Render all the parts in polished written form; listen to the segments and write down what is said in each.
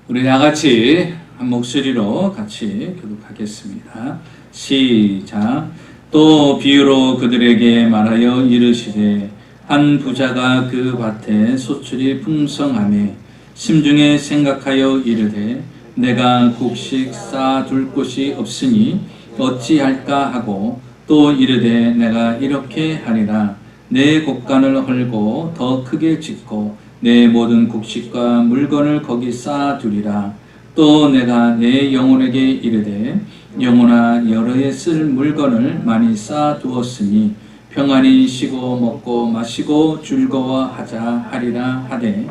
우리 다같이 한 목소리로 같이 교독하겠습니다. 시작. 또 비유로 그들에게 말하여 이르시되 한 부자가 그 밭에 소출이 풍성하매 심중에 생각하여 이르되 내가 곡식 쌓아둘 곳이 없으니 어찌할까 하고 또 이르되 내가 이렇게 하리라. 내 곡간을 헐고 더 크게 짓고 내 모든 곡식과 물건을 거기 쌓아두리라. 또 내가 내 영혼에게 이르되 영혼아 여러 해 쓸 물건을 많이 쌓아두었으니 평안히 쉬고 먹고 마시고 즐거워하자 하리라 하되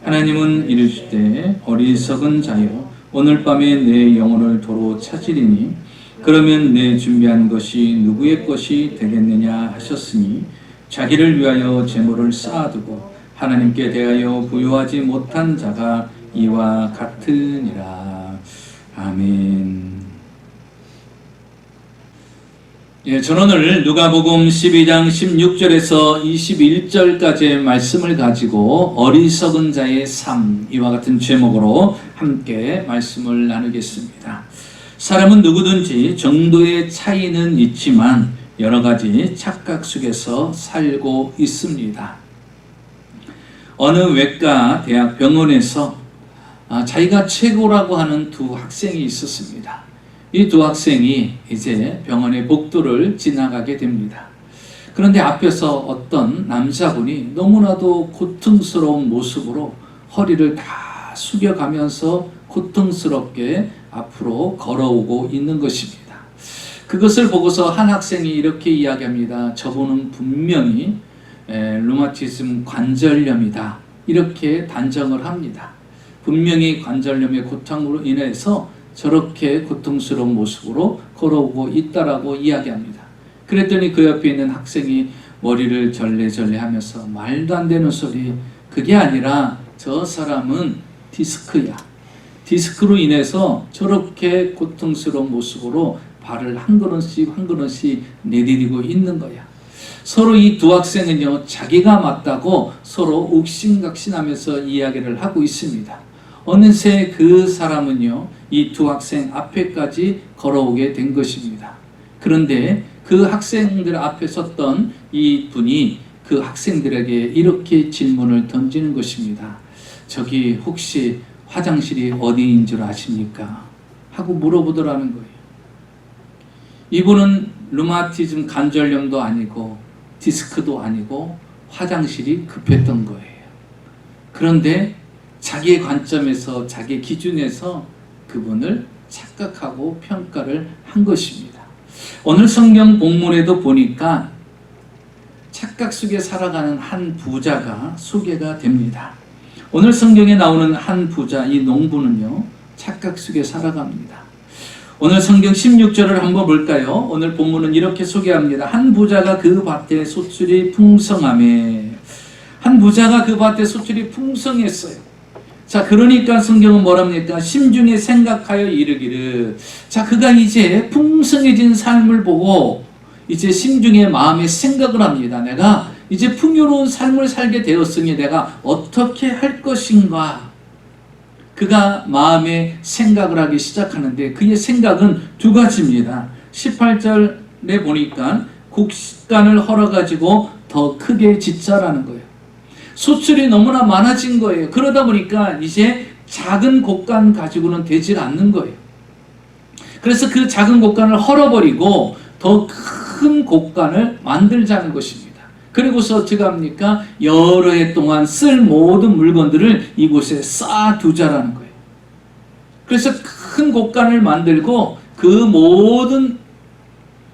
하나님은 이르시되 어리석은 자여 오늘 밤에 내 영혼을 도로 찾으리니 그러면 내 준비한 것이 누구의 것이 되겠느냐 하셨으니 자기를 위하여 재물을 쌓아두고 하나님께 대하여 부요하지 못한 자가 이와 같으니라. 아멘. 저는 오늘 누가복음 12장 16절에서 21절까지의 말씀을 가지고 어리석은 자의 삶, 이와 같은 제목으로 함께 말씀을 나누겠습니다. 사람은 누구든지 정도의 차이는 있지만 여러 가지 착각 속에서 살고 있습니다. 어느 외과 대학 병원에서 자기가 최고라고 하는 두 학생이 있었습니다. 이 두 학생이 이제 병원의 복도를 지나가게 됩니다. 그런데 앞에서 어떤 남자분이 너무나도 고통스러운 모습으로 허리를 다 숙여가면서 고통스럽게 앞으로 걸어오고 있는 것입니다. 그것을 보고서 한 학생이 이렇게 이야기합니다. 저분은 분명히 류마티즘 관절염이다. 이렇게 단정을 합니다. 분명히 관절염의 고통으로 인해서 저렇게 고통스러운 모습으로 걸어오고 있다라고 이야기합니다. 그랬더니 그 옆에 있는 학생이 머리를 절레절레 하면서 말도 안 되는 소리, 그게 아니라 저 사람은 디스크야. 디스크로 인해서 저렇게 고통스러운 모습으로 발을 한 걸음씩 한 걸음씩 내디디고 있는 거야. 서로 이 두 학생은요, 자기가 맞다고 서로 옥신각신하면서 이야기를 하고 있습니다. 어느새 그 사람은요, 이 두 학생 앞에까지 걸어오게 된 것입니다. 그런데 그 학생들 앞에 섰던 이 분이 그 학생들에게 이렇게 질문을 던지는 것입니다. 저기 혹시 화장실이 어디인 줄 아십니까? 하고 물어보더라는 거예요. 이분은 류마티즘 관절염도 아니고 디스크도 아니고 화장실이 급했던 거예요. 그런데 자기의 관점에서, 자기의 기준에서 그분을 착각하고 평가를 한 것입니다. 오늘 성경 본문에도 보니까 착각 속에 살아가는 한 부자가 소개가 됩니다. 오늘 성경에 나오는 한 부자, 이 농부는요, 착각 속에 살아갑니다. 오늘 성경 16절을 한번 볼까요? 오늘 본문은 이렇게 소개합니다. 한 부자가 그 밭에 소출이 풍성하매. 한 부자가 그 밭에 소출이 풍성했어요. 자, 그러니까 성경은 뭐랍니까? 심중에 생각하여 이르기를. 자, 그가 이제 풍성해진 삶을 보고 이제 심중에 마음에 생각을 합니다. 내가 이제 풍요로운 삶을 살게 되었으니 내가 어떻게 할 것인가? 그가 마음에 생각을 하기 시작하는데 그의 생각은 두 가지입니다. 18절에 보니까 곡간을 헐어가지고 더 크게 짓자라는 거예요. 소출이 너무나 많아진 거예요. 그러다 보니까 이제 작은 곡간 가지고는 되질 않는 거예요. 그래서 그 작은 곡간을 헐어버리고 더 큰 곡간을 만들자는 것입니다. 그리고서 어떻게 합니까? 여러 해 동안 쓸 모든 물건들을 이곳에 쌓아두자라는 거예요. 그래서 큰 곡간을 만들고 그 모든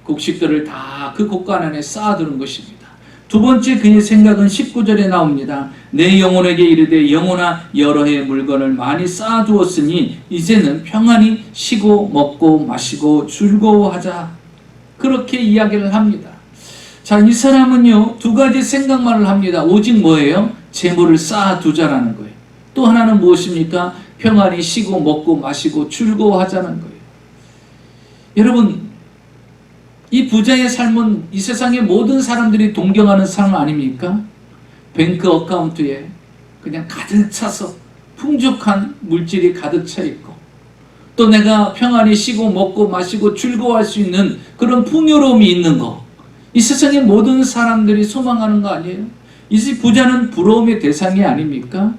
곡식들을 다 그 곡간 안에 쌓아두는 것입니다. 두 번째 그의 생각은 19절에 나옵니다. 내 영혼에게 이르되 영혼아 여러 해 물건을 많이 쌓아두었으니 이제는 평안히 쉬고 먹고 마시고 즐거워하자. 그렇게 이야기를 합니다. 자, 이 사람은요, 두 가지 생각만을 합니다. 오직 뭐예요? 재물을 쌓아두자라는 거예요. 또 하나는 무엇입니까? 평안히 쉬고 먹고 마시고 즐거워하자는 거예요. 여러분, 이 부자의 삶은 이 세상의 모든 사람들이 동경하는 삶 아닙니까? 뱅크 어카운트에 그냥 가득 차서 풍족한 물질이 가득 차 있고 또 내가 평안히 쉬고 먹고 마시고 즐거워할 수 있는 그런 풍요로움이 있는 거, 이 세상의 모든 사람들이 소망하는 거 아니에요? 이 부자는 부러움의 대상이 아닙니까?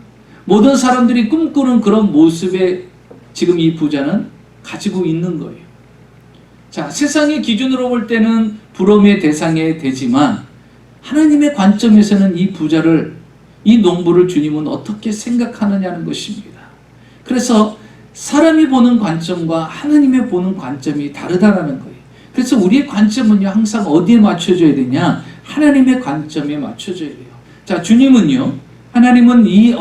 모든 사람들이 꿈꾸는 그런 모습에 지금 이 부자는 가지고 있는 거예요. 자, 세상의 기준으로 볼 때는 부러움의 대상이 되지만 하나님의 관점에서는 이 부자를, 이 농부를 주님은 어떻게 생각하느냐는 것입니다. 그래서 사람이 보는 관점과 하나님의 보는 관점이 다르다라는 거예요. 그래서 우리의 관점은요, 항상 어디에 맞춰줘야 되냐? 하나님의 관점에 맞춰줘야 돼요. 자, 주님은요, 하나님은 이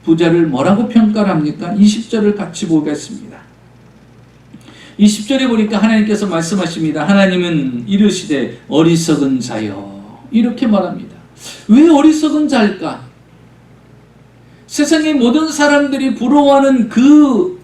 부자를 뭐라고 평가를 합니까? 20절을 같이 보겠습니다. 20절에 보니까 하나님께서 말씀하십니다. 하나님은 이르시되 어리석은 자여, 이렇게 말합니다. 왜 어리석은 자일까? 세상의 모든 사람들이 부러워하는 그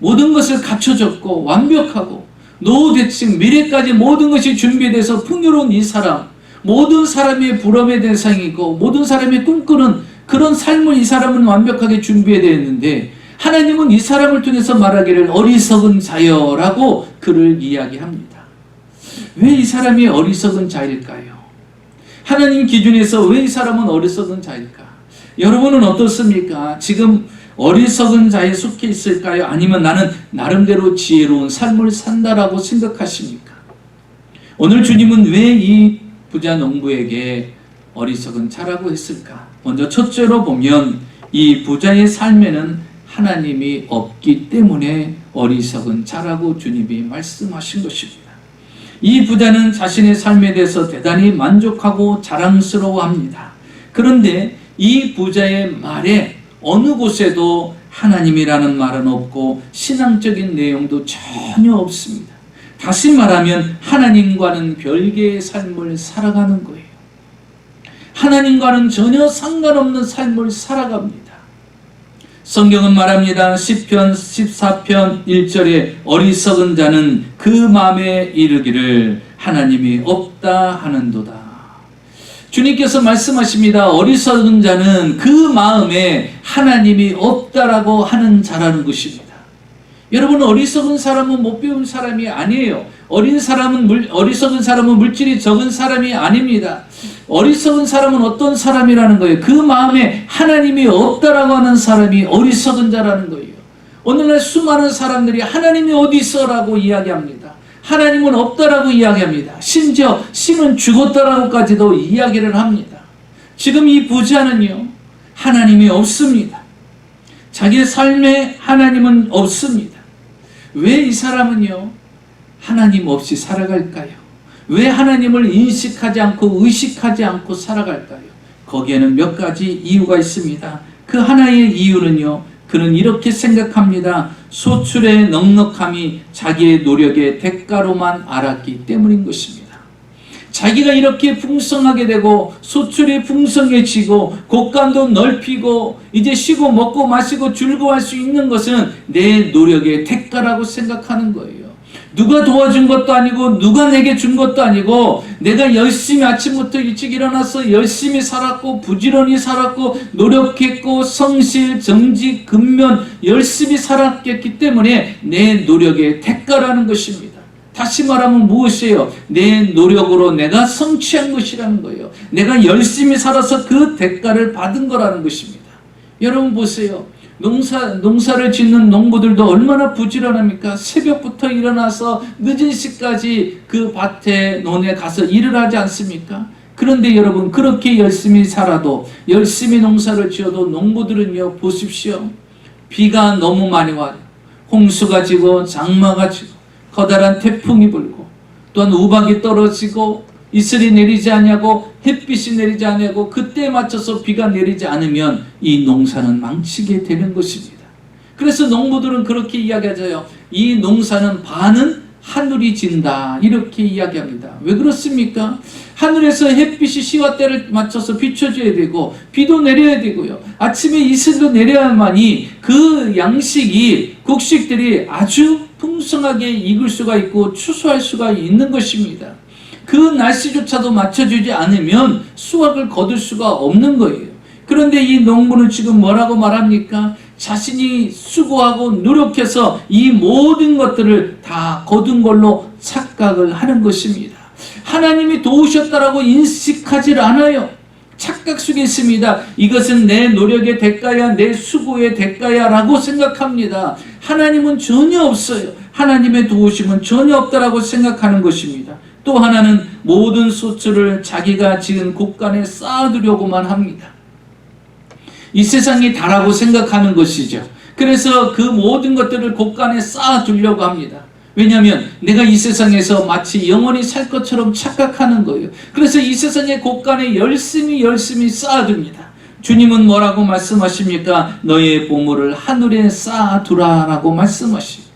모든 것을 갖춰졌고 완벽하고 노후대칭 미래까지 모든 것이 준비돼서 풍요로운 이 사람, 모든 사람의 부러움의 대상이고 모든 사람이 꿈꾸는 그런 삶을 이 사람은 완벽하게 준비해야 되는데, 하나님은 이 사람을 통해서 말하기를 어리석은 자여라고 그를 이야기합니다. 왜 이 사람이 어리석은 자일까요? 하나님 기준에서 왜 이 사람은 어리석은 자일까? 여러분은 어떻습니까? 지금 어리석은 자에 속해 있을까요? 아니면 나는 나름대로 지혜로운 삶을 산다라고 생각하십니까? 오늘 주님은 왜 이 부자 농부에게 어리석은 자라고 했을까? 먼저 첫째로 보면 이 부자의 삶에는 하나님이 없기 때문에 어리석은 자라고 주님이 말씀하신 것입니다. 이 부자는 자신의 삶에 대해서 대단히 만족하고 자랑스러워합니다. 그런데 이 부자의 말에 어느 곳에도 하나님이라는 말은 없고 신앙적인 내용도 전혀 없습니다. 다시 말하면 하나님과는 별개의 삶을 살아가는 거예요. 하나님과는 전혀 상관없는 삶을 살아갑니다. 성경은 말합니다. 시편 14편 1절에 어리석은 자는 그 마음에 이르기를 하나님이 없다 하는도다. 주님께서 말씀하십니다. 어리석은 자는 그 마음에 하나님이 없다라고 하는 자라는 것입니다. 여러분, 어리석은 사람은 못 배운 사람이 아니에요. 어리석은 사람은 물질이 적은 사람이 아닙니다. 어리석은 사람은 어떤 사람이라는 거예요? 그 마음에 하나님이 없다라고 하는 사람이 어리석은 자라는 거예요. 오늘날 수많은 사람들이 하나님이 어디 있어라고 이야기합니다. 하나님은 없다라고 이야기합니다. 심지어 신은 죽었다라고까지도 이야기를 합니다. 지금 이 부자는요, 하나님이 없습니다. 자기의 삶에 하나님은 없습니다. 왜 이 사람은요, 하나님 없이 살아갈까요? 왜 하나님을 인식하지 않고 의식하지 않고 살아갈까요? 거기에는 몇 가지 이유가 있습니다. 그 하나의 이유는요, 그는 이렇게 생각합니다. 소출의 넉넉함이 자기의 노력의 대가로만 알았기 때문인 것입니다. 자기가 이렇게 풍성하게 되고 소출이 풍성해지고 곳간도 넓히고 이제 쉬고 먹고 마시고 즐거워할 수 있는 것은 내 노력의 대가라고 생각하는 거예요. 누가 도와준 것도 아니고 누가 내게 준 것도 아니고 내가 열심히 아침부터 일찍 일어나서 열심히 살았고 부지런히 살았고 노력했고 성실, 정직, 근면 열심히 살았기 때문에 내 노력의 대가라는 것입니다. 다시 말하면 무엇이에요? 내 노력으로 내가 성취한 것이라는 거예요. 내가 열심히 살아서 그 대가를 받은 거라는 것입니다. 여러분 보세요. 농사를 짓는 농부들도 얼마나 부지런합니까? 새벽부터 일어나서 늦은 시까지 그 밭에 논에 가서 일을 하지 않습니까? 그런데 여러분, 그렇게 열심히 살아도, 열심히 농사를 지어도 농부들은요, 보십시오. 비가 너무 많이 와요. 홍수가 지고 장마가 지고 커다란 태풍이 불고 또한 우박이 떨어지고 이슬이 내리지 않냐고 햇빛이 내리지 않냐고 그때에 맞춰서 비가 내리지 않으면 이 농사는 망치게 되는 것입니다. 그래서 농부들은 그렇게 이야기하죠. 이 농사는 반은 하늘이 진다, 이렇게 이야기합니다. 왜 그렇습니까? 하늘에서 햇빛이 시와 때를 맞춰서 비춰줘야 되고 비도 내려야 되고요. 아침에 이슬도 내려야만이 그 양식이, 곡식들이 아주 풍성하게 익을 수가 있고 추수할 수가 있는 것입니다. 그 날씨조차도 맞춰주지 않으면 수확을 거둘 수가 없는 거예요. 그런데 이 농부는 지금 뭐라고 말합니까? 자신이 수고하고 노력해서 이 모든 것들을 다 거둔 걸로 착각을 하는 것입니다. 하나님이 도우셨다라고 인식하지 않아요. 착각 속에 있습니다. 이것은 내 노력의 대가야, 내 수고의 대가야 라고 생각합니다. 하나님은 전혀 없어요. 하나님의 도우심은 전혀 없다라고 생각하는 것입니다. 또 하나는 모든 소출을 자기가 지은 곳간에 쌓아두려고만 합니다. 이 세상이 다라고 생각하는 것이죠. 그래서 그 모든 것들을 곳간에 쌓아두려고 합니다. 왜냐하면 내가 이 세상에서 마치 영원히 살 것처럼 착각하는 거예요. 그래서 이 세상의 곳간에 열심히 쌓아둡니다. 주님은 뭐라고 말씀하십니까? 너의 보물을 하늘에 쌓아두라 라고 말씀하십니다.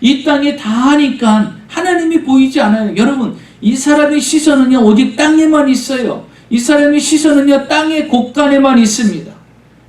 이 땅에 다 하니까 하나님이 보이지 않아요. 여러분, 이 사람의 시선은요 오직 땅에만 있어요. 이 사람의 시선은요 땅의 곳간에만 있습니다.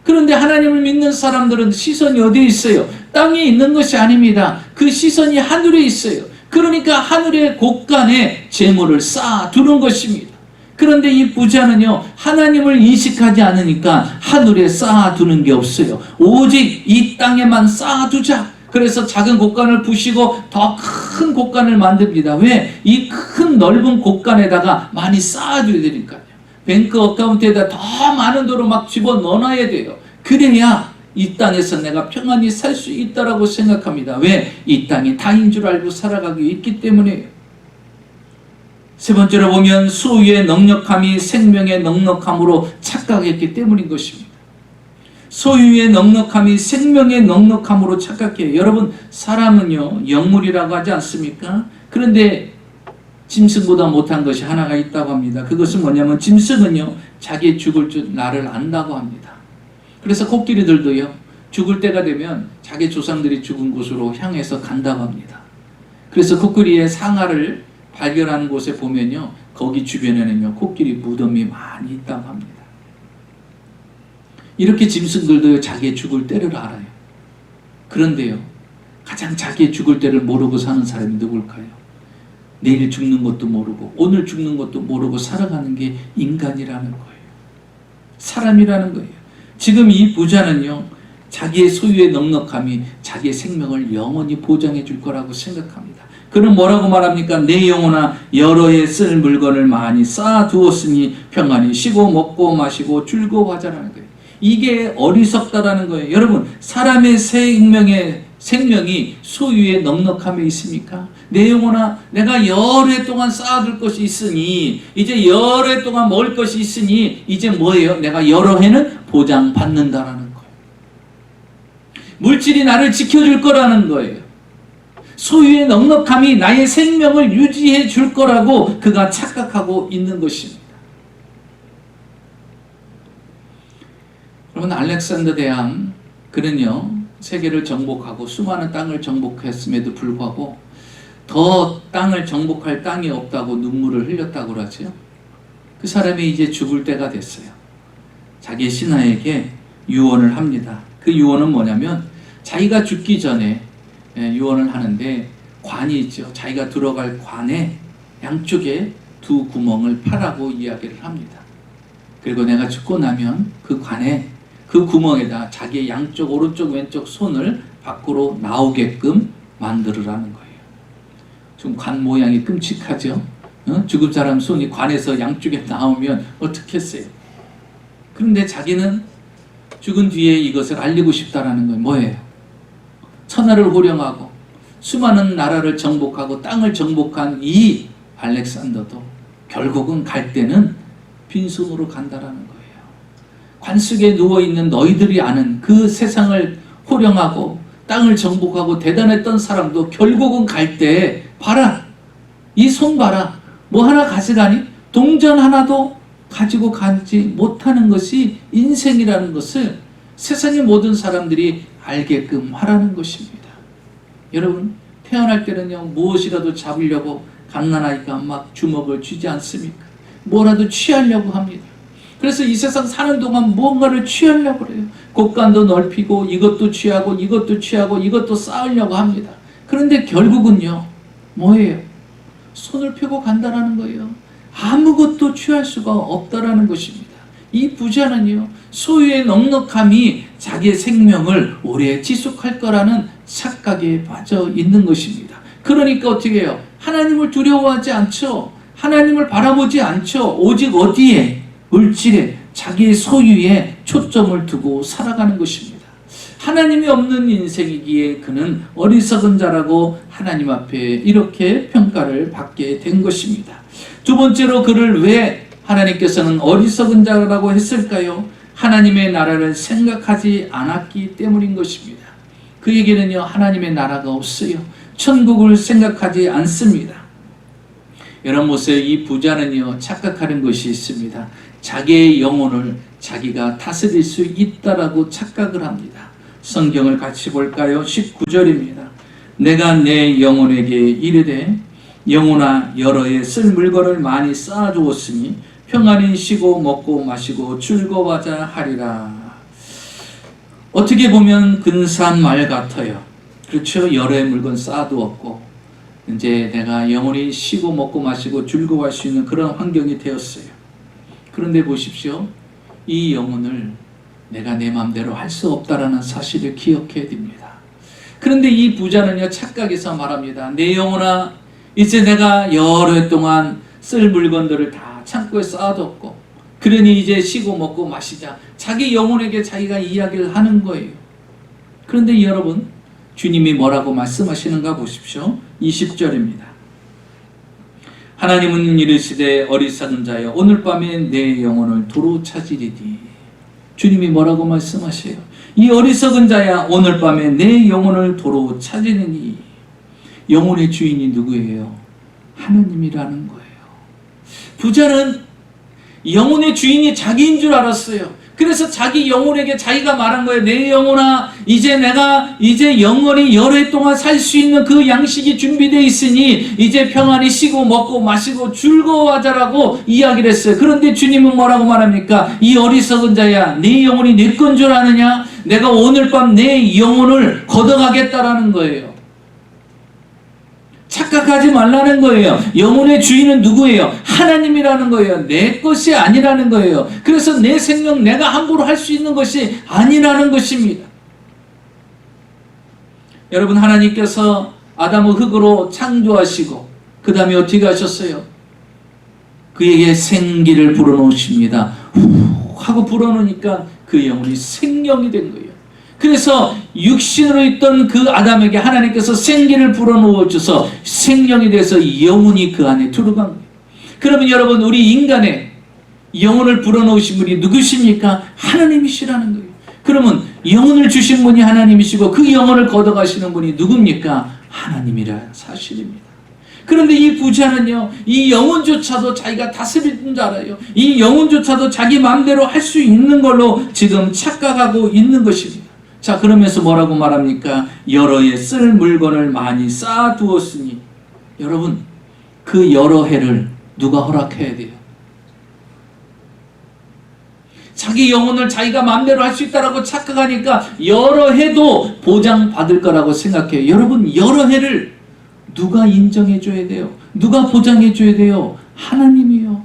그런데 하나님을 믿는 사람들은 시선이 어디에 있어요? 땅에 있는 것이 아닙니다. 그 시선이 하늘에 있어요. 그러니까 하늘의 곳간에 재물을 쌓아두는 것입니다. 그런데 이 부자는요 하나님을 인식하지 않으니까 하늘에 쌓아두는 게 없어요. 오직 이 땅에만 쌓아두자. 그래서 작은 곳간을 부시고 더 큰 곳간을 만듭니다. 왜? 이 큰 넓은 곳간에다가 많이 쌓아줘야 되니까요. 뱅크 어카운트에다 더 많은 돈을 막 집어넣어놔야 돼요. 그래야 이 땅에서 내가 평안히 살 수 있다라고 생각합니다. 왜? 이 땅이 다인 줄 알고 살아가고 있기 때문이에요. 세 번째로 보면 소유의 넉넉함이 생명의 넉넉함으로 착각했기 때문인 것입니다. 소유의 넉넉함이 생명의 넉넉함으로 착각해요. 여러분, 사람은요 영물이라고 하지 않습니까? 그런데 짐승보다 못한 것이 하나가 있다고 합니다. 그것은 뭐냐면 짐승은요 자기 죽을 줄 나를 안다고 합니다. 그래서 코끼리들도요 죽을 때가 되면 자기 조상들이 죽은 곳으로 향해서 간다고 합니다. 그래서 코끼리의 상아를 발견하는 곳에 보면요 거기 주변에는요 코끼리 무덤이 많이 있다고 합니다. 이렇게 짐승들도 자기의 죽을 때를 알아요. 그런데요 가장 자기의 죽을 때를 모르고 사는 사람이 누굴까요? 내일 죽는 것도 모르고 오늘 죽는 것도 모르고 살아가는 게 인간이라는 거예요. 사람이라는 거예요. 지금 이 부자는요 자기의 소유의 넉넉함이 자기의 생명을 영원히 보장해 줄 거라고 생각합니다. 그는 뭐라고 말합니까? 내 영혼아 여러 해 쓸 물건을 많이 쌓아두었으니 평안히 쉬고 먹고 마시고 즐거워하자라는 거예요. 이게 어리석다라는 거예요. 여러분, 사람의 생명이 소유의 넉넉함에 있습니까? 내 영혼아 내가 여러 해 동안 쌓아둘 것이 있으니 이제 여러 해 동안 먹을 것이 있으니 이제 뭐예요? 내가 여러 해는 보장받는다라는 거예요. 물질이 나를 지켜줄 거라는 거예요. 소유의 넉넉함이 나의 생명을 유지해 줄 거라고 그가 착각하고 있는 것입니다. 여러분, 알렉산더 대왕 그는요 세계를 정복하고 수많은 땅을 정복했음에도 불구하고 더 땅을 정복할 땅이 없다고 눈물을 흘렸다고 그러죠. 그 사람이 이제 죽을 때가 됐어요. 자기의 신하에게 유언을 합니다. 그 유언은 뭐냐면 자기가 죽기 전에 유언을 하는데 관이 있죠. 자기가 들어갈 관에 양쪽에 두 구멍을 파라고 이야기를 합니다. 그리고 내가 죽고 나면 그 관에 그 구멍에다 자기의 양쪽 오른쪽 왼쪽 손을 밖으로 나오게끔 만들으라는 거예요. 좀 관 모양이 끔찍하죠. 죽은 사람 손이 관에서 양쪽에 나오면 어떻겠어요? 그런데 자기는 죽은 뒤에 이것을 알리고 싶다라는 건 뭐예요? 천하를 호령하고 수많은 나라를 정복하고 땅을 정복한 이 알렉산더도 결국은 갈 때는 빈손으로 간다라는 거예요. 관 속에 누워있는 너희들이 아는 그 세상을 호령하고 땅을 정복하고 대단했던 사람도 결국은 갈 때 봐라, 이 손 봐라, 뭐 하나 가져가니? 동전 하나도 가지고 가지 못하는 것이 인생이라는 것을 세상의 모든 사람들이 알게끔 하라는 것입니다. 여러분, 태어날 때는요 무엇이라도 잡으려고 갓난아이가 막 주먹을 쥐지 않습니까? 뭐라도 취하려고 합니다. 그래서 이 세상 사는 동안 무언가를 취하려고 그래요. 곳간도 넓히고 이것도 취하고 이것도 취하고 이것도 쌓으려고 합니다. 그런데 결국은요 뭐예요? 손을 펴고 간다라는 거예요. 아무것도 취할 수가 없다라는 것입니다. 이 부자는요, 소유의 넉넉함이 자기의 생명을 오래 지속할 거라는 착각에 빠져 있는 것입니다. 그러니까 어떻게 해요? 하나님을 두려워하지 않죠. 하나님을 바라보지 않죠. 오직 어디에? 물질에, 자기의 소유에 초점을 두고 살아가는 것입니다. 하나님이 없는 인생이기에 그는 어리석은 자라고 하나님 앞에 이렇게 평가를 받게 된 것입니다. 두 번째로 그를 왜 하나님께서는 어리석은 자라고 했을까요? 하나님의 나라를 생각하지 않았기 때문인 것입니다. 그에게는요, 하나님의 나라가 없어요. 천국을 생각하지 않습니다. 여러분 보세요. 이 부자는요, 착각하는 것이 있습니다. 자기의 영혼을 자기가 다스릴 수 있다라고 착각을 합니다. 성경을 같이 볼까요? 19절입니다. 내가 내 영혼에게 이르되 영혼아 여러 해 쓸 물건을 많이 쌓아두었으니 평안히 쉬고 먹고 마시고 즐거워하자 하리라. 어떻게 보면 근사한 말 같아요. 그렇죠? 여러 해 물건 쌓아두었고 이제 내가 영원히 쉬고 먹고 마시고 즐거워할 수 있는 그런 환경이 되었어요. 그런데 보십시오. 이 영혼을 내가 내 마음대로 할 수 없다라는 사실을 기억해야 됩니다. 그런데 이 부자는요, 착각해서 말합니다. 내 영혼아, 이제 내가 여러 해 동안 쓸 물건들을 다 창고에 쌓아뒀고 그러니 이제 쉬고 먹고 마시자. 자기 영혼에게 자기가 이야기를 하는 거예요. 그런데 여러분, 주님이 뭐라고 말씀하시는가 보십시오. 20절입니다. 하나님은 이르시되 어리석은 자여 오늘 밤에 내 영혼을 도로 찾으리니. 주님이 뭐라고 말씀하세요? 이 어리석은 자야 오늘 밤에 내 영혼을 도로 찾으리니. 영혼의 주인이 누구예요? 하나님이라는 거예요. 부자는 영혼의 주인이 자기인 줄 알았어요. 그래서 자기 영혼에게 자기가 말한 거예요. 내 영혼아, 이제 내가 영원히 여러 해 동안 살 수 있는 그 양식이 준비되어 있으니 이제 평안히 쉬고 먹고 마시고 즐거워하자라고 이야기를 했어요. 그런데 주님은 뭐라고 말합니까? 이 어리석은 자야, 네 영혼이 내 건 줄 아느냐? 내가 오늘 밤 내 영혼을 걷어가겠다라는 거예요. 착각하지 말라는 거예요. 영혼의 주인은 누구예요? 하나님이라는 거예요. 내 것이 아니라는 거예요. 그래서 내 생명 내가 함부로 할 수 있는 것이 아니라는 것입니다. 여러분, 하나님께서 아담을 흙으로 창조하시고 그 다음에 어떻게 하셨어요? 그에게 생기를 불어넣으십니다. 후 하고 불어넣으니까 그 영혼이 생명이 된 거예요. 그래서 육신으로 있던 그 아담에게 하나님께서 생기를 불어넣어줘서 생명이 돼서 영혼이 그 안에 들어간 거예요. 그러면 여러분, 우리 인간의 영혼을 불어넣으신 분이 누구십니까? 하나님이시라는 거예요. 그러면 영혼을 주신 분이 하나님이시고 그 영혼을 걷어가시는 분이 누굽니까? 하나님이라는 사실입니다. 그런데 이 부자는요, 이 영혼조차도 자기가 다스리는 줄 알아요. 이 영혼조차도 자기 마음대로 할 수 있는 걸로 지금 착각하고 있는 것입니다. 자, 그러면서 뭐라고 말합니까? 여러 해 쓸 물건을 많이 쌓아두었으니. 여러분, 그 여러 해를 누가 허락해야 돼요? 자기 영혼을 자기가 마음대로 할 수 있다라고 착각하니까 여러 해도 보장받을 거라고 생각해요. 여러분, 여러 해를 누가 인정해줘야 돼요? 누가 보장해줘야 돼요? 하나님이요.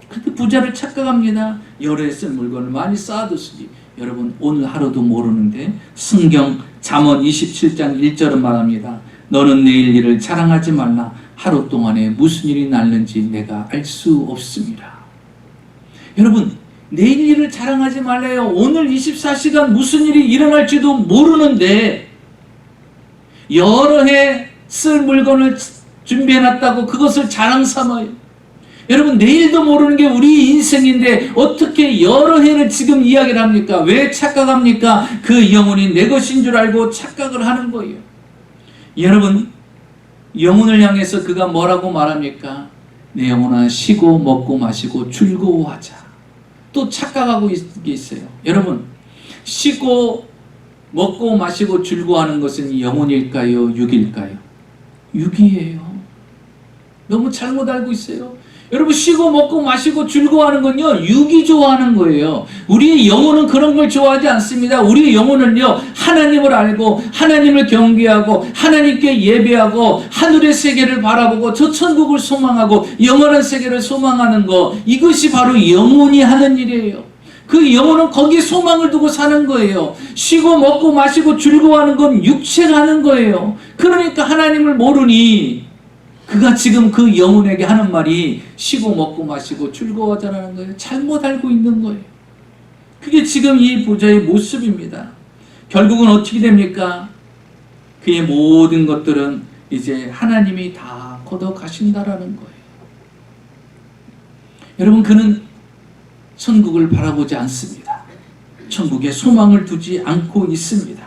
그런데 부자를 착각합니다. 여러 해 쓸 물건을 많이 쌓아뒀으니. 여러분, 오늘 하루도 모르는데 성경 잠언 27장 1절은 말합니다. 너는 내일 일을 자랑하지 말라. 하루 동안에 무슨 일이 날는지 내가 알 수 없습니다. 여러분, 내일 일을 자랑하지 말래요. 오늘 24시간 무슨 일이 일어날지도 모르는데 여러 해 쓸 물건을 준비해놨다고 그것을 자랑 삼아요. 여러분, 내일도 모르는 게 우리 인생인데 어떻게 여러 해를 지금 이야기를 합니까? 왜 착각합니까? 그 영혼이 내 것인 줄 알고 착각을 하는 거예요. 여러분, 영혼을 향해서 그가 뭐라고 말합니까? 내 영혼아, 쉬고 먹고 마시고 즐거워하자. 또 착각하고 있어요. 여러분, 쉬고 먹고 마시고 즐거워하는 것은 영혼일까요? 육일까요? 육이에요. 너무 잘못 알고 있어요. 여러분, 쉬고 먹고 마시고 즐거워하는 건요, 육이 좋아하는 거예요. 우리의 영혼은 그런 걸 좋아하지 않습니다. 우리의 영혼은요, 하나님을 알고 하나님을 경배하고 하나님께 예배하고 하늘의 세계를 바라보고 저 천국을 소망하고 영원한 세계를 소망하는 거, 이것이 바로 영혼이 하는 일이에요. 그 영혼은 거기에 소망을 두고 사는 거예요. 쉬고 먹고 마시고 즐거워하는 건 육체가 하는 거예요. 그러니까 하나님을 모르니 그가 지금 그 영혼에게 하는 말이 쉬고 먹고 마시고 즐거워하자는 거예요. 잘못 알고 있는 거예요. 그게 지금 이 부자의 모습입니다. 결국은 어떻게 됩니까? 그의 모든 것들은 이제 하나님이 다 걷어가신다라는 거예요. 여러분, 그는 천국을 바라보지 않습니다. 천국에 소망을 두지 않고 있습니다.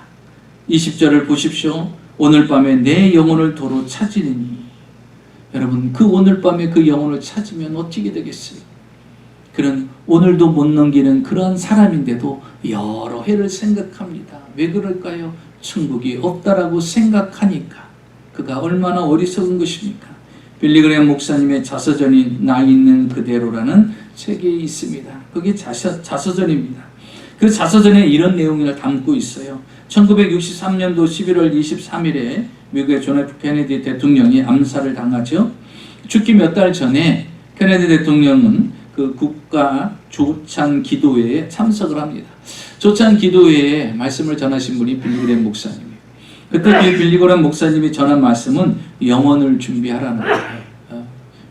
20절을 보십시오. 오늘 밤에 내 영혼을 도로 찾으리니. 여러분, 그 오늘 밤에 그 영혼을 찾으면 어떻게 되겠어요? 그는 오늘도 못 넘기는 그러한 사람인데도 여러 해를 생각합니다. 왜 그럴까요? 천국이 없다라고 생각하니까. 그가 얼마나 어리석은 것입니까? 빌리 그레이엄 목사님의 자서전이 나 있는 그대로라는 책이 있습니다. 그게 자서전입니다. 그 자서전에 이런 내용을 담고 있어요. 1963년도 11월 23일에 미국의 존 F 케네디 대통령이 암살을 당하죠. 죽기 몇 달 전에 케네디 대통령은 그 국가 조찬 기도회에 참석을 합니다. 조찬 기도회에 말씀을 전하신 분이 빌리 그레이엄 목사님이에요. 그때 빌리 그레이엄 목사님이 전한 말씀은 영혼을 준비하라는 거예요.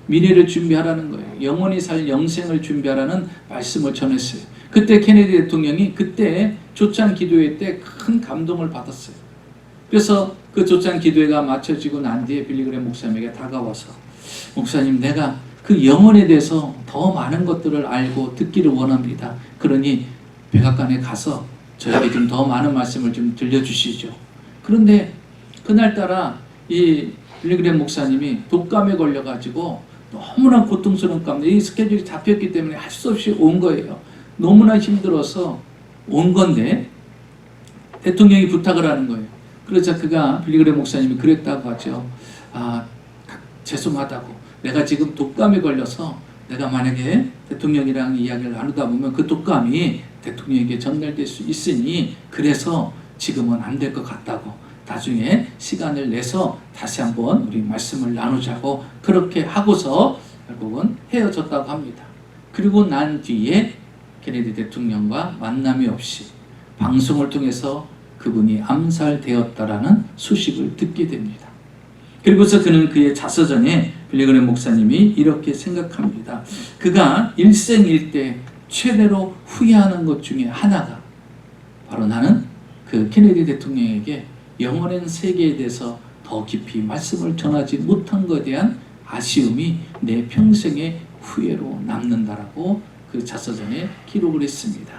미래를 준비하라는 거예요. 영원히 살 영생을 준비하라는 말씀을 전했어요. 그때 케네디 대통령이 그때 조찬 기도회 때 큰 감동을 받았어요. 그래서 그 조찬 기도회가 마쳐지고 난 뒤에 빌리 그레이엄 목사님에게 다가와서, 목사님, 내가 그 영혼에 대해서 더 많은 것들을 알고 듣기를 원합니다. 그러니 백악관에 가서 저에게 좀 더 많은 말씀을 좀 들려주시죠. 그런데 그날따라 이 빌리 그레이엄 목사님이 독감에 걸려가지고 너무나 고통스러운 가운데 이 스케줄이 잡혔기 때문에 할 수 없이 온 거예요. 너무나 힘들어서 온 건데 대통령이 부탁을 하는 거예요. 그러자 그가, 빌리 그레이엄 목사님이 그랬다고 하죠. 죄송하다고. 내가 지금 독감에 걸려서 내가 만약에 대통령이랑 이야기를 나누다 보면 그 독감이 대통령에게 전달될 수 있으니 그래서 지금은 안 될 것 같다고. 나중에 시간을 내서 다시 한번 우리 말씀을 나누자고 그렇게 하고서 결국은 헤어졌다고 합니다. 그리고 난 뒤에 케네디 대통령과 만남이 없이 방송을 통해서 그분이 암살되었다라는 소식을 듣게 됩니다. 그리고서 그는 그의 자서전에 빌리 그레이엄 목사님이 이렇게 생각합니다. 그가 일생일대 최대로 후회하는 것 중에 하나가 바로 나는 그 케네디 대통령에게 영원한 세계에 대해서 더 깊이 말씀을 전하지 못한 것에 대한 아쉬움이 내 평생의 후회로 남는다라고 그 자서전에 기록을 했습니다.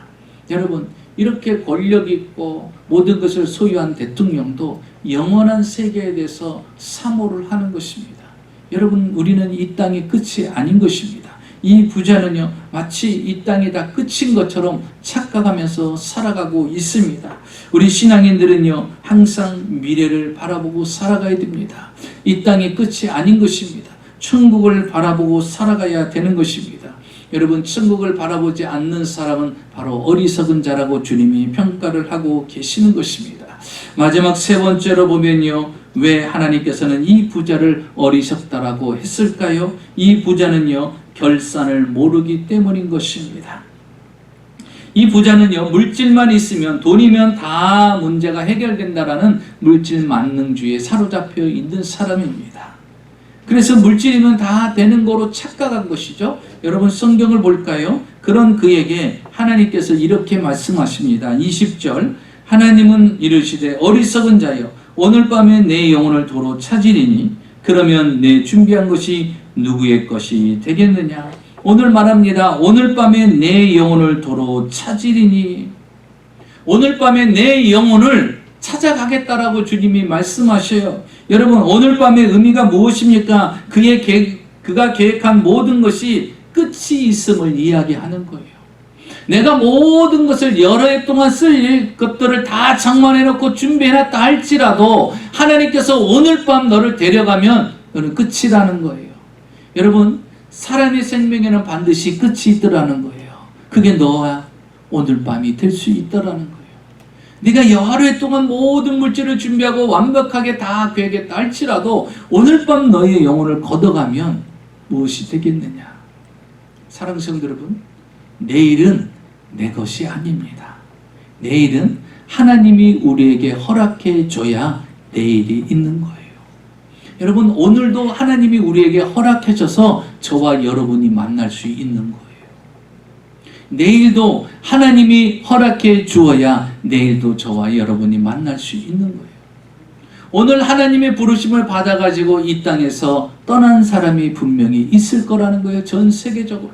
여러분, 이렇게 권력 있고 모든 것을 소유한 대통령도 영원한 세계에 대해서 사모를 하는 것입니다. 여러분, 우리는 이 땅이 끝이 아닌 것입니다. 이 부자는요, 마치 이 땅이 다 끝인 것처럼 착각하면서 살아가고 있습니다. 우리 신앙인들은요, 항상 미래를 바라보고 살아가야 됩니다. 이 땅이 끝이 아닌 것입니다. 천국을 바라보고 살아가야 되는 것입니다. 여러분, 천국을 바라보지 않는 사람은 바로 어리석은 자라고 주님이 평가를 하고 계시는 것입니다. 마지막 세 번째로 보면요, 왜 하나님께서는 이 부자를 어리석다라고 했을까요? 이 부자는요, 결산을 모르기 때문인 것입니다. 이 부자는요, 물질만 있으면, 돈이면 다 문제가 해결된다라는 물질 만능주의에 사로잡혀 있는 사람입니다. 그래서 물질이면 다 되는 거로 착각한 것이죠. 여러분, 성경을 볼까요? 그런 그에게 하나님께서 이렇게 말씀하십니다. 20절, 하나님은 이르시되 어리석은 자여, 오늘 밤에 내 영혼을 도로 찾으리니 그러면 내 준비한 것이 누구의 것이 되겠느냐. 오늘 말합니다. 오늘 밤에 내 영혼을 도로 찾으리니. 오늘 밤에 내 영혼을 찾아가겠다라고 주님이 말씀하셔요. 여러분, 오늘 밤의 의미가 무엇입니까? 그가 계획한 모든 것이 끝이 있음을 이야기하는 거예요. 내가 모든 것을 여러 해 동안 쓸 것들을 다 장만해놓고 준비해놨다 할지라도 하나님께서 오늘 밤 너를 데려가면 너는 끝이라는 거예요. 여러분, 사람의 생명에는 반드시 끝이 있더라는 거예요. 그게 너와 오늘 밤이 될 수 있더라는 거예요. 네가 여하루에 동안 모든 물질을 준비하고 완벽하게 다 계획했다 할지라도 오늘 밤 너의 영혼을 걷어가면 무엇이 되겠느냐? 사랑하는 성도 여러분, 내일은 내 것이 아닙니다. 내일은 하나님이 우리에게 허락해 줘야 내일이 있는 거예요. 여러분, 오늘도 하나님이 우리에게 허락해 줘서 저와 여러분이 만날 수 있는 거예요. 내일도 하나님이 허락해 주어야 내일도 저와 여러분이 만날 수 있는 거예요. 오늘 하나님의 부르심을 받아가지고 이 땅에서 떠난 사람이 분명히 있을 거라는 거예요. 전 세계적으로.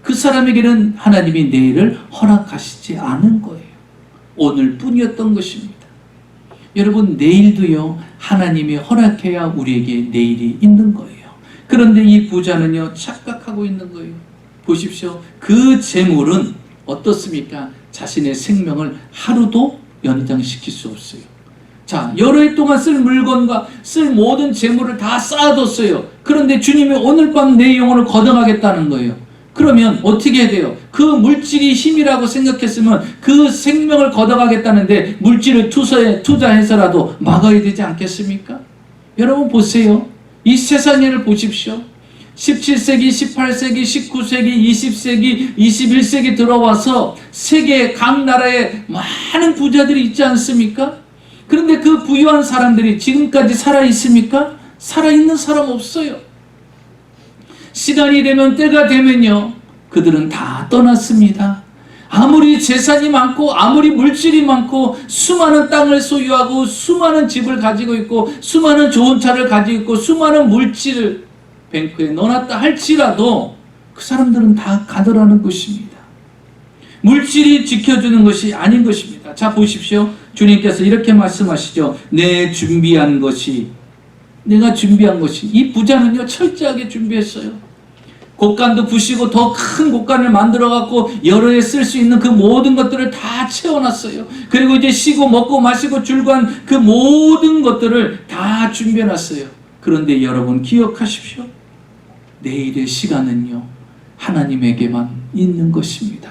그 사람에게는 하나님이 내일을 허락하시지 않은 거예요. 오늘뿐이었던 것입니다. 여러분, 내일도요, 하나님이 허락해야 우리에게 내일이 있는 거예요. 그런데 이 부자는요, 착각하고 있는 거예요. 보십시오. 그 재물은 어떻습니까? 자신의 생명을 하루도 연장시킬 수 없어요. 자, 여러 해 동안 쓸 물건과 쓸 모든 재물을 다 쌓아뒀어요. 그런데 주님이 오늘 밤 내 영혼을 걷어가겠다는 거예요. 그러면 어떻게 해야 돼요? 그 물질이 힘이라고 생각했으면 그 생명을 걷어가겠다는데 물질을 투자해서라도 막아야 되지 않겠습니까? 여러분 보세요. 이 세상을 보십시오. 17세기, 18세기, 19세기, 20세기, 21세기 들어와서 세계 각 나라에 많은 부자들이 있지 않습니까? 그런데 그 부유한 사람들이 지금까지 살아있습니까? 살아있는 사람 없어요. 시간이 되면, 때가 되면요, 그들은 다 떠났습니다. 아무리 재산이 많고 아무리 물질이 많고 수많은 땅을 소유하고 수많은 집을 가지고 있고 수많은 좋은 차를 가지고 있고 수많은 물질을 뱅크에 넣어놨다 할지라도 그 사람들은 다 가더라는 것입니다. 물질이 지켜주는 것이 아닌 것입니다. 자, 보십시오. 주님께서 이렇게 말씀하시죠. 내가 준비한 것이, 이 부자는요, 철저하게 준비했어요. 곡간도 부시고 더 큰 곡간을 만들어 갖고 여러 해 쓸 수 있는 그 모든 것들을 다 채워놨어요. 그리고 이제 쉬고 먹고 마시고 줄관 그 모든 것들을 다 준비해놨어요. 그런데 여러분 기억하십시오. 내일의 시간은요, 하나님에게만 있는 것입니다.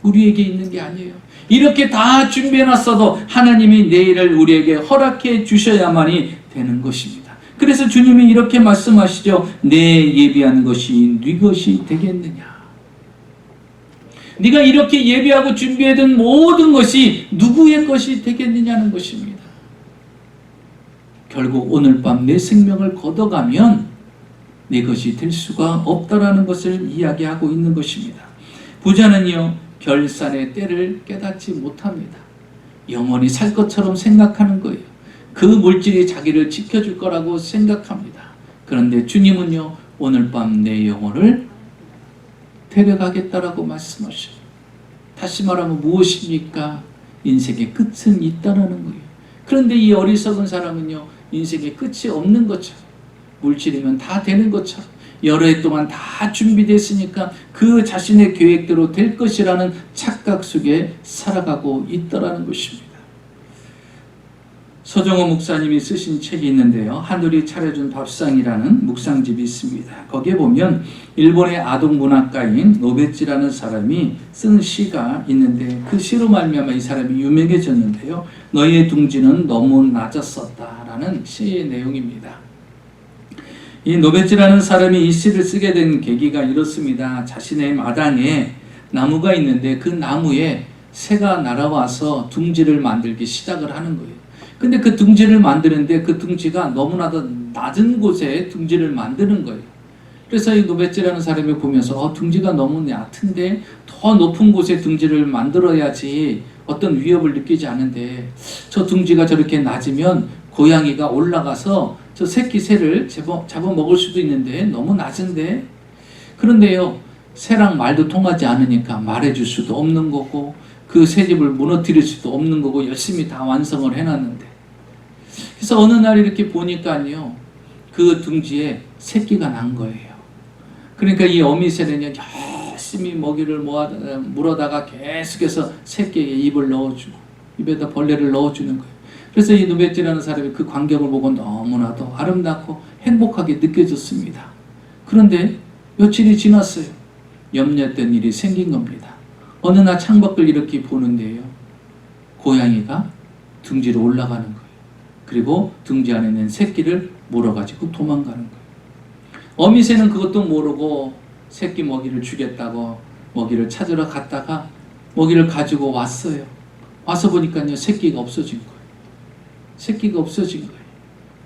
우리에게 있는 게 아니에요. 이렇게 다 준비해놨어도 하나님이 내일을 우리에게 허락해 주셔야만이 되는 것입니다. 그래서 주님이 이렇게 말씀하시죠. 내 예비한 것이 네 것이 되겠느냐. 네가 이렇게 예비하고 준비해둔 모든 것이 누구의 것이 되겠느냐는 것입니다. 결국 오늘 밤 내 생명을 걷어가면 내 것이 될 수가 없다라는 것을 이야기하고 있는 것입니다. 부자는요, 결산의 때를 깨닫지 못합니다. 영원히 살 것처럼 생각하는 거예요. 그 물질이 자기를 지켜줄 거라고 생각합니다. 그런데 주님은요, 오늘 밤 내 영혼을 데려가겠다라고 말씀하셔요. 다시 말하면 무엇입니까? 인생의 끝은 있다라는 거예요. 그런데 이 어리석은 사람은요, 인생의 끝이 없는 것처럼, 물질이면 다 되는 것처럼 여러 해 동안 다 준비됐으니까 그 자신의 계획대로 될 것이라는 착각 속에 살아가고 있더라는 것입니다. 서정호 목사님이 쓰신 책이 있는데요. 하늘이 차려준 밥상이라는 묵상집이 있습니다. 거기에 보면 일본의 아동문학가인 노베찌라는 사람이 쓴 시가 있는데 그 시로 말미암아 이 사람이 유명해졌는데요. 너희의 둥지는 너무 낮았었다라는 시의 내용입니다. 이 노베찌라는 사람이 이 시를 쓰게 된 계기가 이렇습니다. 자신의 마당에 나무가 있는데 그 나무에 새가 날아와서 둥지를 만들기 시작을 하는 거예요. 근데 그 둥지를 만드는데 그 둥지가 너무나도 낮은 곳에 둥지를 만드는 거예요. 그래서 이 노베찌라는 사람이 보면서 둥지가 너무 얕은데 더 높은 곳에 둥지를 만들어야지 어떤 위협을 느끼지 않은데 저 둥지가 저렇게 낮으면 고양이가 올라가서 저 새끼 새를 잡아먹을 수도 있는데 너무 낮은데, 그런데요, 새랑 말도 통하지 않으니까 말해줄 수도 없는 거고 그 새집을 무너뜨릴 수도 없는 거고 열심히 다 완성을 해놨는데, 그래서 어느 날 이렇게 보니까요, 그 둥지에 새끼가 난 거예요. 그러니까 이 어미새는요, 열심히 먹이를 물어다가 계속해서 새끼에게 입을 넣어주고 입에다 벌레를 넣어주는 거예요. 그래서 이 노베찌라는 사람이 그 광경을 보고 너무나도 아름답고 행복하게 느껴졌습니다. 그런데 며칠이 지났어요. 염려했던 일이 생긴 겁니다. 어느 날 창밖을 이렇게 보는데요, 고양이가 둥지로 올라가는 거예요. 그리고 둥지 안에 있는 새끼를 물어가지고 도망가는 거예요. 어미새는 그것도 모르고 새끼 먹이를 주겠다고 먹이를 찾으러 갔다가 먹이를 가지고 왔어요. 와서 보니까요, 새끼가 없어진 거예요. 새끼가 없어진 거예요.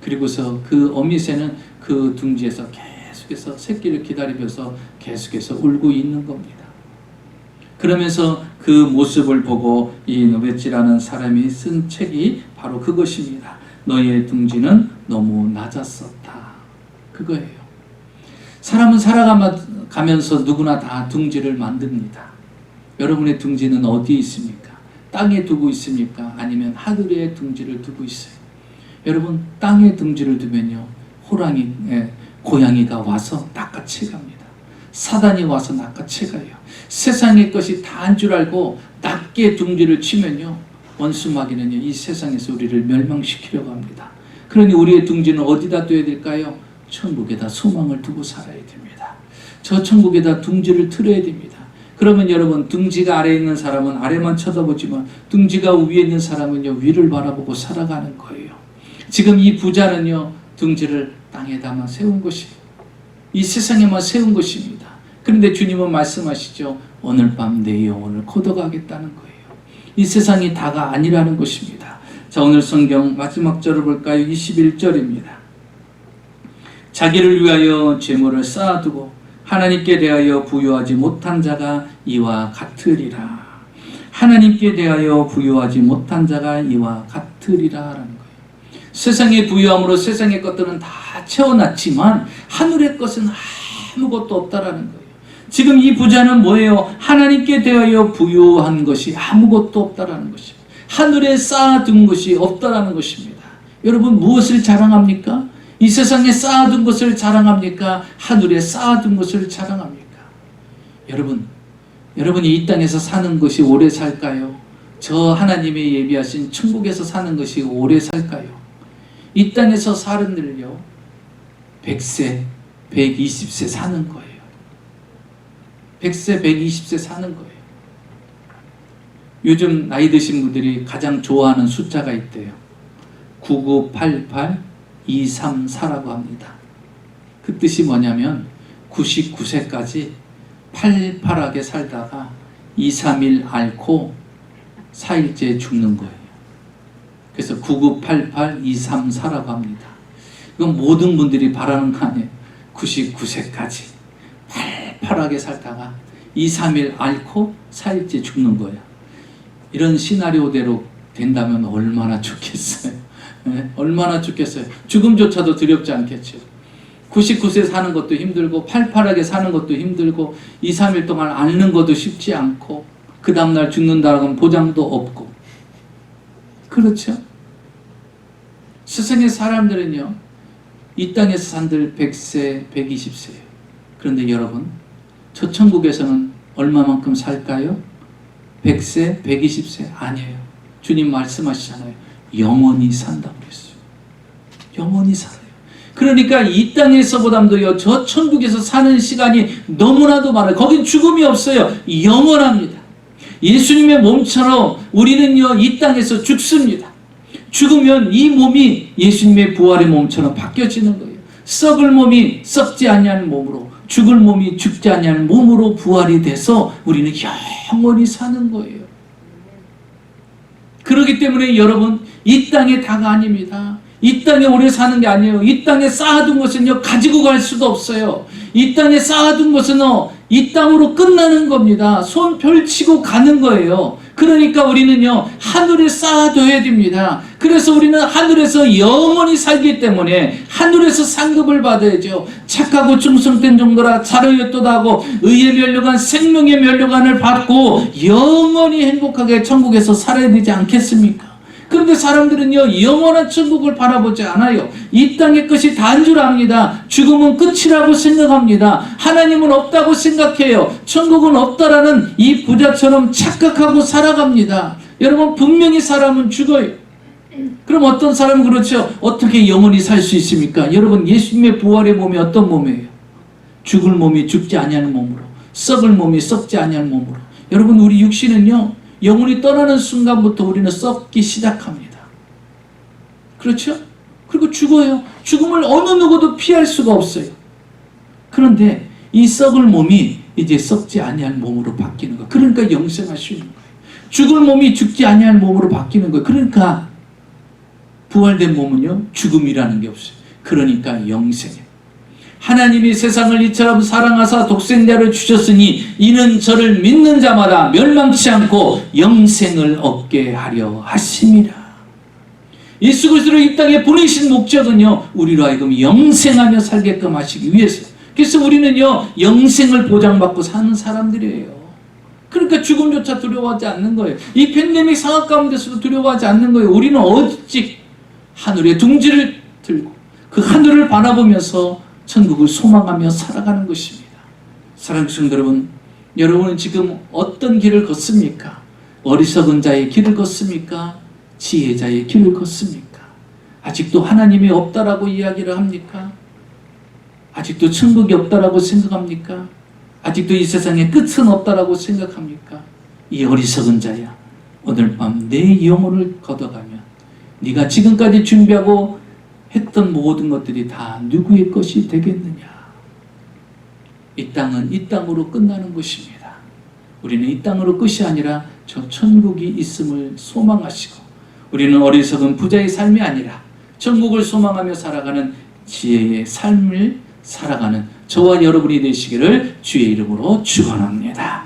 그리고서 그 어미새는 그 둥지에서 계속해서 새끼를 기다리면서 계속해서 울고 있는 겁니다. 그러면서 그 모습을 보고 이 노베치라는 사람이 쓴 책이 바로 그것입니다. 너희의 둥지는 너무 낮았었다. 그거예요. 사람은 살아가면서 누구나 다 둥지를 만듭니다. 여러분의 둥지는 어디에 있습니까? 땅에 두고 있습니까? 아니면 하늘에 둥지를 두고 있어요? 여러분, 땅에 둥지를 두면요, 고양이가 와서 낚아채 갑니다. 사단이 와서 낚아채 가요. 세상의 것이 다인 줄 알고 낮게 둥지를 치면요, 원수마귀는요, 이 세상에서 우리를 멸망시키려고 합니다. 그러니 우리의 둥지는 어디다 둬야 될까요? 천국에다 소망을 두고 살아야 됩니다. 저 천국에다 둥지를 틀어야 됩니다. 그러면 여러분, 둥지가 아래에 있는 사람은 아래만 쳐다보지만 둥지가 위에 있는 사람은요, 위를 바라보고 살아가는 거예요. 지금 이 부자는요, 둥지를 땅에다만 세운 것이에요. 이 세상에만 세운 것입니다. 그런데 주님은 말씀하시죠. 오늘 밤 내 영혼을 걷어가겠다는 거예요. 이 세상이 다가 아니라는 것입니다. 자, 오늘 성경 마지막 절을 볼까요? 21절입니다. 자기를 위하여 재물을 쌓아두고 하나님께 대하여 부유하지 못한 자가 이와 같으리라. 하나님께 대하여 부유하지 못한 자가 이와 같으리라 라는 거예요. 세상의 부유함으로 세상의 것들은 다 채워놨지만 하늘의 것은 아무것도 없다라는 거예요. 지금 이 부자는 뭐예요? 하나님께 대하여 부유한 것이 아무것도 없다라는 것입니다. 하늘에 쌓아둔 것이 없다라는 것입니다. 여러분, 무엇을 자랑합니까? 이 세상에 쌓아둔 것을 자랑합니까? 하늘에 쌓아둔 것을 자랑합니까? 여러분이 이 땅에서 사는 것이 오래 살까요? 저 하나님이 예비하신 천국에서 사는 것이 오래 살까요? 이 땅에서 사람들요, 100세, 120세 사는 거예요. 100세, 120세 사는 거예요. 요즘 나이 드신 분들이 가장 좋아하는 숫자가 있대요. 9988234라고 합니다. 그 뜻이 뭐냐면 99세까지 팔팔하게 살다가 2, 3일 앓고 4일째 죽는 거예요. 그래서 9988234라고 합니다. 이건 모든 분들이 바라는 거 아니에요. 99세까지 팔팔하게 살다가 2, 3일 앓고 4일째 죽는 거예요. 이런 시나리오대로 된다면 얼마나 좋겠어요. 네? 얼마나 좋겠어요. 죽음조차도 두렵지 않겠죠. 99세 사는 것도 힘들고 팔팔하게 사는 것도 힘들고 2, 3일 동안 앓는 것도 쉽지 않고 그 다음날 죽는다는 보장도 없고, 그렇죠? 세상의 사람들은요, 이 땅에서 산들 100세, 120세예요. 그런데 여러분, 저 천국에서는 얼마만큼 살까요? 100세, 120세 아니에요. 주님 말씀하시잖아요. 영원히 산다고 그랬어요. 영원히 살아요. 그러니까 이 땅에서보다도요, 저 천국에서 사는 시간이 너무나도 많아요. 거긴 죽음이 없어요. 영원합니다. 예수님의 몸처럼 우리는요, 이 땅에서 죽습니다. 죽으면 이 몸이 예수님의 부활의 몸처럼 바뀌어지는 거예요. 썩을 몸이 썩지 아니하는 몸으로, 죽을 몸이 죽지 아니하는 몸으로 부활이 돼서 우리는 영원히 사는 거예요. 그렇기 때문에 여러분, 이 땅의 다가 아닙니다. 이 땅에 오래 사는 게 아니에요. 이 땅에 쌓아둔 것은요, 가지고 갈 수도 없어요. 이 땅에 쌓아둔 것은요, 이 땅으로 끝나는 겁니다. 손 펼치고 가는 거예요. 그러니까 우리는요, 하늘에 쌓아둬야 됩니다. 그래서 우리는 하늘에서 영원히 살기 때문에 하늘에서 상급을 받아야죠. 착하고 충성된 종들아 자르였도다 하고 의의 면류관, 생명의 면류관을 받고 영원히 행복하게 천국에서 살아야 되지 않겠습니까? 그런데 사람들은요, 영원한 천국을 바라보지 않아요. 이 땅의 것이 다인 줄 압니다. 죽음은 끝이라고 생각합니다. 하나님은 없다고 생각해요. 천국은 없다라는 이 부자처럼 착각하고 살아갑니다. 여러분, 분명히 사람은 죽어요. 그럼 어떤 사람은 그렇죠. 어떻게 영원히 살 수 있습니까? 여러분, 예수님의 부활의 몸이 어떤 몸이에요? 죽을 몸이 죽지 아니하는 몸으로, 썩을 몸이 썩지 아니하는 몸으로. 여러분, 우리 육신은요, 영혼이 떠나는 순간부터 우리는 썩기 시작합니다. 그렇죠? 그리고 죽어요. 죽음을 어느 누구도 피할 수가 없어요. 그런데 이 썩을 몸이 이제 썩지 아니할 몸으로 바뀌는 거예요. 그러니까 영생할 수 있는 거예요. 죽을 몸이 죽지 아니할 몸으로 바뀌는 거예요. 그러니까 부활된 몸은요, 죽음이라는 게 없어요. 그러니까 영생이에요. 하나님이 세상을 이처럼 사랑하사 독생자를 주셨으니 이는 저를 믿는 자마다 멸망치 않고 영생을 얻게 하려 하심이라. 예수 그리스도를 이 땅에 보내신 목적은요, 우리로 하여금 영생하며 살게끔 하시기 위해서. 그래서 우리는요, 영생을 보장받고 사는 사람들이에요. 그러니까 죽음조차 두려워하지 않는 거예요. 이 팬데믹 상황 가운데서도 두려워하지 않는 거예요. 우리는 오직 하늘의 둥지를 들고 그 하늘을 바라보면서 천국을 소망하며 살아가는 것입니다. 사랑하는 성도 여러분, 여러분은 지금 어떤 길을 걷습니까? 어리석은 자의 길을 걷습니까? 지혜자의 길을 걷습니까? 아직도 하나님이 없다라고 이야기를 합니까? 아직도 천국이 없다라고 생각합니까? 아직도 이 세상에 끝은 없다라고 생각합니까? 이 어리석은 자야, 오늘 밤 내 영혼을 걷어가면 네가 지금까지 준비하고 했던 모든 것들이 다 누구의 것이 되겠느냐? 이 땅은 이 땅으로 끝나는 것입니다. 우리는 이 땅으로 끝이 아니라 저 천국이 있음을 소망하시고, 우리는 어리석은 부자의 삶이 아니라 천국을 소망하며 살아가는 지혜의 삶을 살아가는 저와 여러분이 되시기를 주의 이름으로 축원합니다.